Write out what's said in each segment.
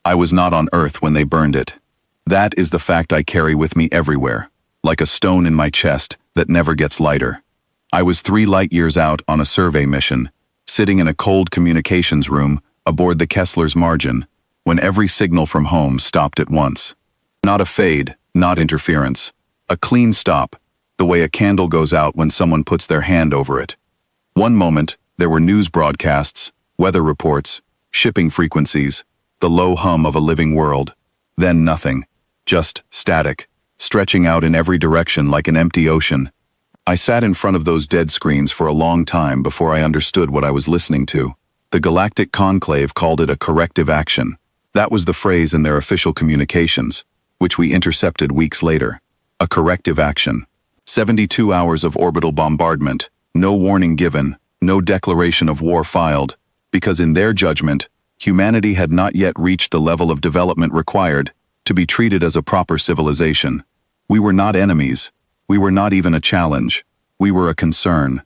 I was not on Earth when they burned it. That is the fact I carry with me everywhere, like a stone in my chest that never gets lighter. I was 3 light years out on a survey mission, sitting in a cold communications room aboard the Kessler's Margin, when every signal from home stopped at once. Not a fade, not interference. A clean stop, the way a candle goes out when someone puts their hand over it. One moment, there were news broadcasts, weather reports, shipping frequencies, the low hum of a living world. Then nothing. Just static, stretching out in every direction like an empty ocean. I sat in front of those dead screens for a long time before I understood what I was listening to. The Galactic Conclave called it a corrective action. That was the phrase in their official communications, which we intercepted weeks later. A corrective action. 72 hours of orbital bombardment, no warning given, no declaration of war filed, because in their judgment, humanity had not yet reached the level of development required to be treated as a proper civilization. We were not enemies. We were not even a challenge. We were a concern.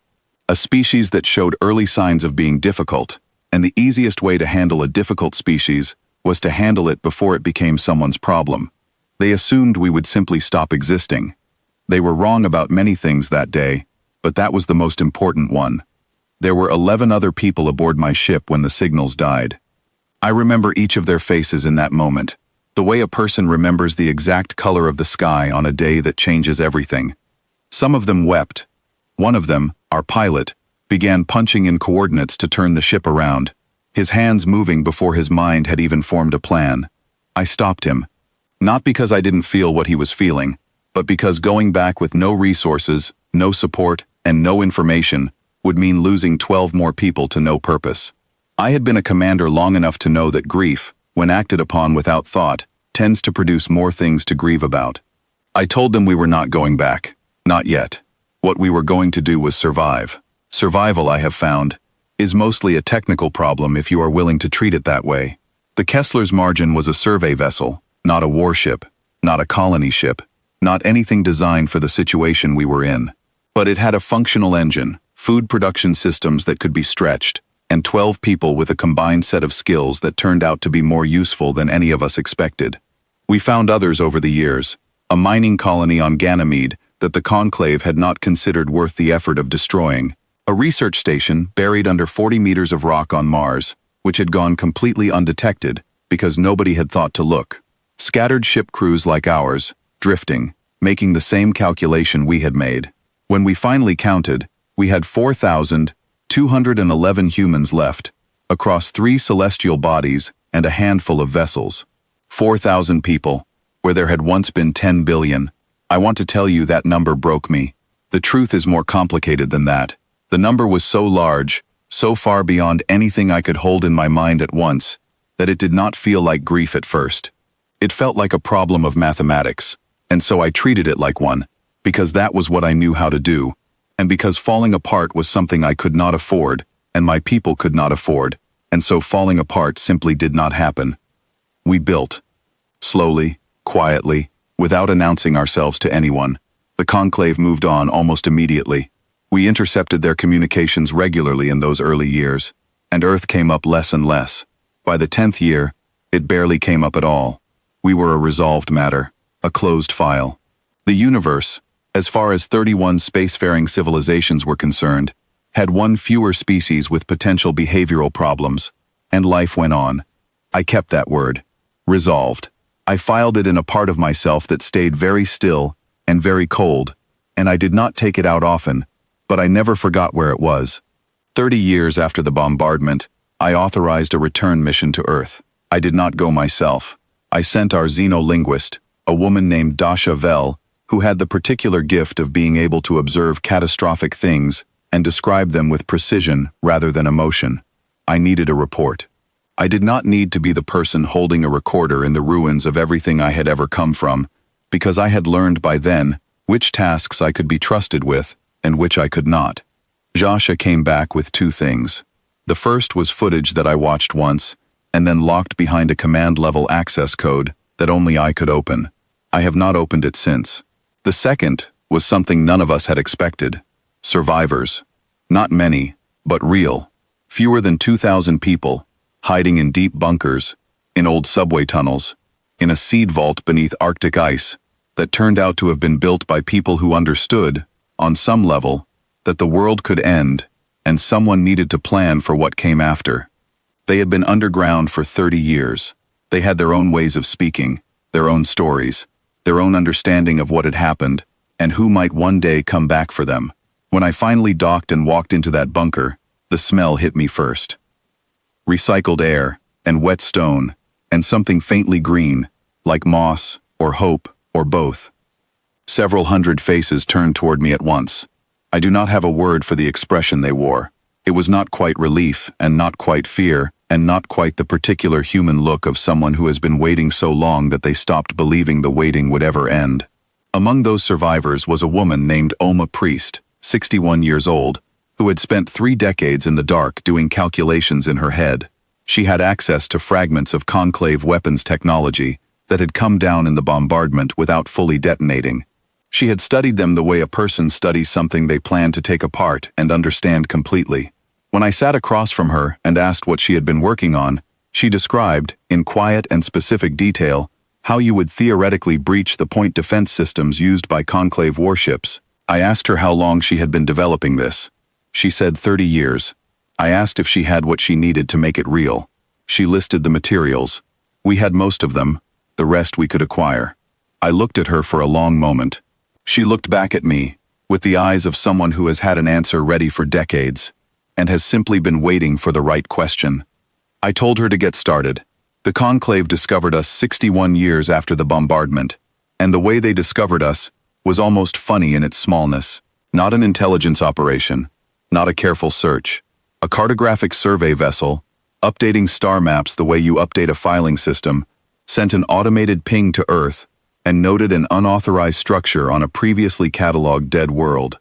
A species that showed early signs of being difficult, and the easiest way to handle a difficult species was to handle it before it became someone's problem. They assumed we would simply stop existing. They were wrong about many things that day, but that was the most important one. There were 11 other people aboard my ship when the signals died. I remember each of their faces in that moment, the way a person remembers the exact color of the sky on a day that changes everything. Some of them wept. One of them, our pilot, began punching in coordinates to turn the ship around, his hands moving before his mind had even formed a plan. I stopped him. Not because I didn't feel what he was feeling, but because going back with no resources, no support, and no information would mean losing 12 more people to no purpose. I had been a commander long enough to know that grief, when acted upon without thought, tends to produce more things to grieve about. I told them we were not going back. Not yet. What we were going to do was survive. Survival, I have found, is mostly a technical problem if you are willing to treat it that way. The Kessler's Margin was a survey vessel, not a warship, not a colony ship, not anything designed for the situation we were in. But it had a functional engine, food production systems that could be stretched, and 12 people with a combined set of skills that turned out to be more useful than any of us expected. We found others over the years, a mining colony on Ganymede that the Conclave had not considered worth the effort of destroying, a research station buried under 40 meters of rock on Mars, which had gone completely undetected because nobody had thought to look. Scattered ship crews like ours, drifting, making the same calculation we had made. When we finally counted, we had 4,211 humans left, across 3 celestial bodies and a handful of vessels. 4,000 people, where there had once been 10 billion. I want to tell you that number broke me. The truth is more complicated than that. The number was so large, so far beyond anything I could hold in my mind at once, that it did not feel like grief at first. It felt like a problem of mathematics, and so I treated it like one, because that was what I knew how to do, and because falling apart was something I could not afford, and my people could not afford, and so falling apart simply did not happen. We built. Slowly, quietly, without announcing ourselves to anyone. The Conclave moved on almost immediately. We intercepted their communications regularly in those early years, and Earth came up less and less. By the 10th year, it barely came up at all. We were a resolved matter, a closed file. The universe, as far as 31 spacefaring civilizations were concerned, had one fewer species with potential behavioral problems, and life went on. I kept that word. Resolved. I filed it in a part of myself that stayed very still and very cold, and I did not take it out often, but I never forgot where it was. 30 years after the bombardment, I authorized a return mission to Earth. I did not go myself. I sent our xenolinguist, a woman named Dasha Vell, who had the particular gift of being able to observe catastrophic things and describe them with precision rather than emotion. I needed a report. I did not need to be the person holding a recorder in the ruins of everything I had ever come from, because I had learned by then which tasks I could be trusted with and which I could not. Jasha came back with 2 things. The first was footage that I watched once, and then locked behind a command-level access code that only I could open. I have not opened it since. The second was something none of us had expected. Survivors. Not many, but real. Fewer than 2,000 people, hiding in deep bunkers, in old subway tunnels, in a seed vault beneath Arctic ice that turned out to have been built by people who understood, on some level, that the world could end and someone needed to plan for what came after. They had been underground for 30 years. They had their own ways of speaking, their own stories, their own understanding of what had happened, and who might one day come back for them. When I finally docked and walked into that bunker, the smell hit me first. Recycled air, and wet stone, and something faintly green, like moss, or hope, or both. Several hundred faces turned toward me at once. I do not have a word for the expression they wore. It was not quite relief, and not quite fear, and not quite the particular human look of someone who has been waiting so long that they stopped believing the waiting would ever end. Among those survivors was a woman named Oma Priest, 61 years old, who had spent 3 decades in the dark doing calculations in her head. She had access to fragments of conclave weapons technology that had come down in the bombardment without fully detonating. She had studied them the way a person studies something they plan to take apart and understand completely. When I sat across from her and asked what she had been working on, she described, in quiet and specific detail, how you would theoretically breach the point defense systems used by conclave warships. I asked her how long she had been developing this. She said 30 years. I asked if she had what she needed to make it real. She listed the materials. We had most of them, the rest we could acquire. I looked at her for a long moment. She looked back at me, with the eyes of someone who has had an answer ready for decades, and has simply been waiting for the right question. I told her to get started. The Conclave discovered us 61 years after the bombardment, and the way they discovered us was almost funny in its smallness. Not an intelligence operation, not a careful search. A cartographic survey vessel, updating star maps the way you update a filing system, sent an automated ping to Earth and noted an unauthorized structure on a previously cataloged dead world.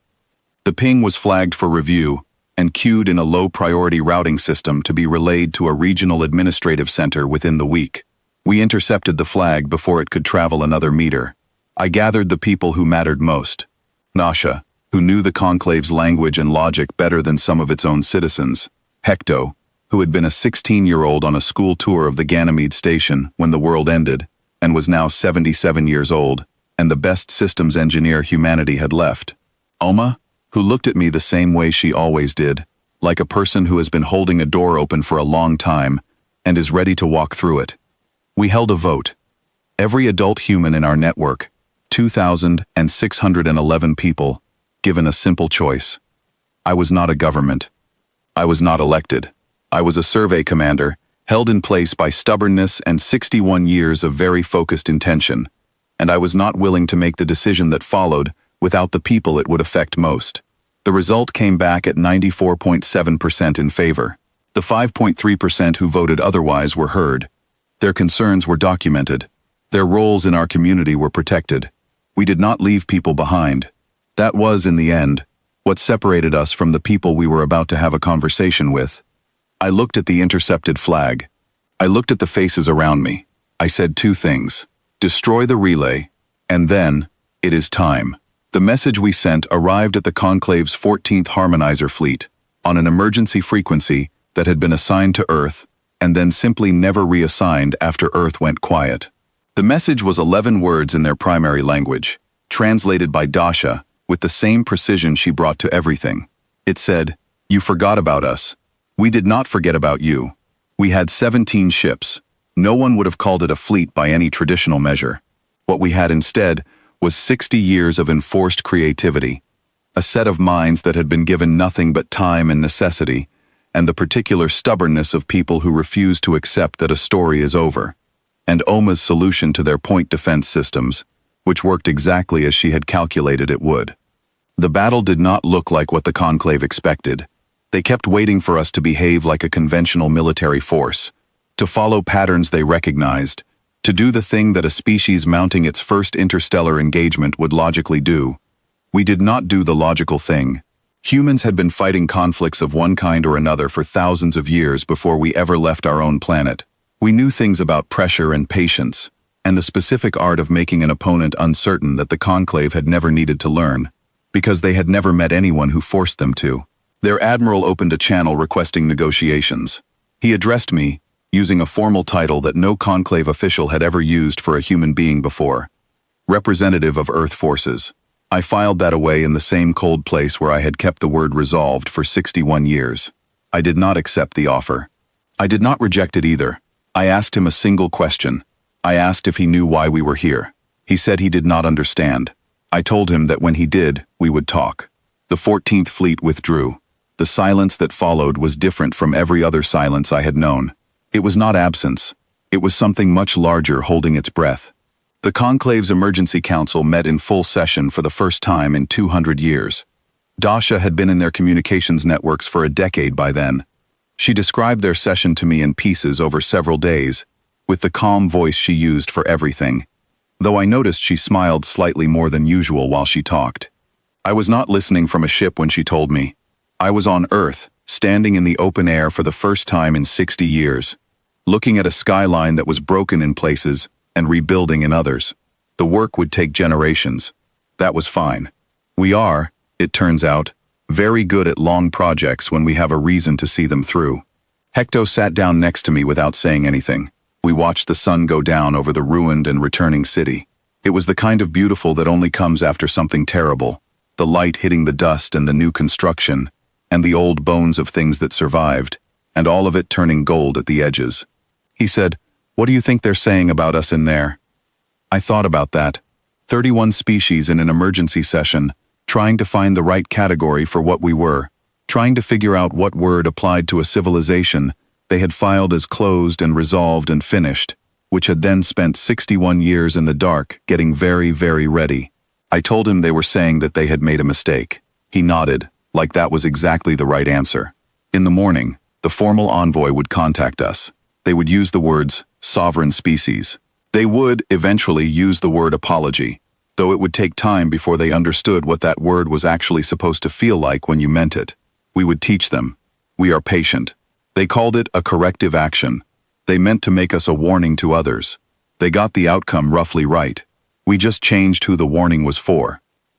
The ping was flagged for review and queued in a low-priority routing system to be relayed to a regional administrative center within the week. We intercepted the flag before it could travel another meter. I gathered the people who mattered most. Nasha, who knew the Conclave's language and logic better than some of its own citizens. Hecto, who had been a 16-year-old on a school tour of the Ganymede station when the world ended, and was now 77 years old, and the best systems engineer humanity had left. Oma, who looked at me the same way she always did, like a person who has been holding a door open for a long time and is ready to walk through it. We held a vote. Every adult human in our network, 2,611 people, given a simple choice. I was not a government. I was not elected. I was a survey commander, held in place by stubbornness and 61 years of very focused intention, and I was not willing to make the decision that followed without the people it would affect most. The result came back at 94.7% in favor. The 5.3% who voted otherwise were heard. Their concerns were documented. Their roles in our community were protected. We did not leave people behind. That was, in the end, what separated us from the people we were about to have a conversation with. I looked at the intercepted flag. I looked at the faces around me. I said 2 things. Destroy the relay, and then, it is time. The message we sent arrived at the Conclave's 14th Harmonizer fleet, on an emergency frequency that had been assigned to Earth, and then simply never reassigned after Earth went quiet. The message was 11 words in their primary language, translated by Dasha, with the same precision she brought to everything. It said, "You forgot about us. We did not forget about you. We had 17 ships. No one would have called it a fleet by any traditional measure. What we had instead was 60 years of enforced creativity, a set of minds that had been given nothing but time and necessity, and the particular stubbornness of people who refuse to accept that a story is over. And Oma's solution to their point defense systems, which worked exactly as she had calculated it would. The battle did not look like what the Conclave expected. They kept waiting for us to behave like a conventional military force, to follow patterns they recognized, to do the thing that a species mounting its first interstellar engagement would logically do. We did not do the logical thing. Humans had been fighting conflicts of one kind or another for thousands of years before we ever left our own planet. We knew things about pressure and patience, and the specific art of making an opponent uncertain that the Conclave had never needed to learn, because they had never met anyone who forced them to. Their admiral opened a channel requesting negotiations. He addressed me, using a formal title that no conclave official had ever used for a human being before. Representative of Earth Forces. I filed that away in the same cold place where I had kept the word resolved for 61 years. I did not accept the offer. I did not reject it either. I asked him a single question. I asked if he knew why we were here. He said he did not understand. I told him that when he did, we would talk. The 14th Fleet withdrew. The silence that followed was different from every other silence I had known. It was not absence. It was something much larger holding its breath. The Conclave's Emergency Council met in full session for the first time in 200 years. Dasha had been in their communications networks for a decade by then. She described their session to me in pieces over several days, with the calm voice she used for everything, though I noticed she smiled slightly more than usual while she talked. I was not listening from a ship when she told me. I was on Earth, standing in the open air for the first time in 60 years, looking at a skyline that was broken in places and rebuilding in others. The work would take generations. That was fine. We are, it turns out, very good at long projects when we have a reason to see them through. Hector sat down next to me without saying anything. We watched the sun go down over the ruined and returning city. It was the kind of beautiful that only comes after something terrible. The light hitting the dust and the new construction, and the old bones of things that survived, and all of it turning gold at the edges. He said, "What do you think they're saying about us in there?" I thought about that. 31 species in an emergency session, trying to find the right category for what we were, trying to figure out what word applied to a civilization they had filed as closed and resolved and finished, which had then spent 61 years in the dark getting very, very ready. I told him they were saying that they had made a mistake. He nodded, like that was exactly the right answer. In the morning, the formal envoy would contact us. They would use the words, sovereign species. They would, eventually, use the word apology, though it would take time before they understood what that word was actually supposed to feel like when you meant it. We would teach them. We are patient. They called it a corrective action. They meant to make us a warning to others. They got the outcome roughly right. We just changed who the warning was for.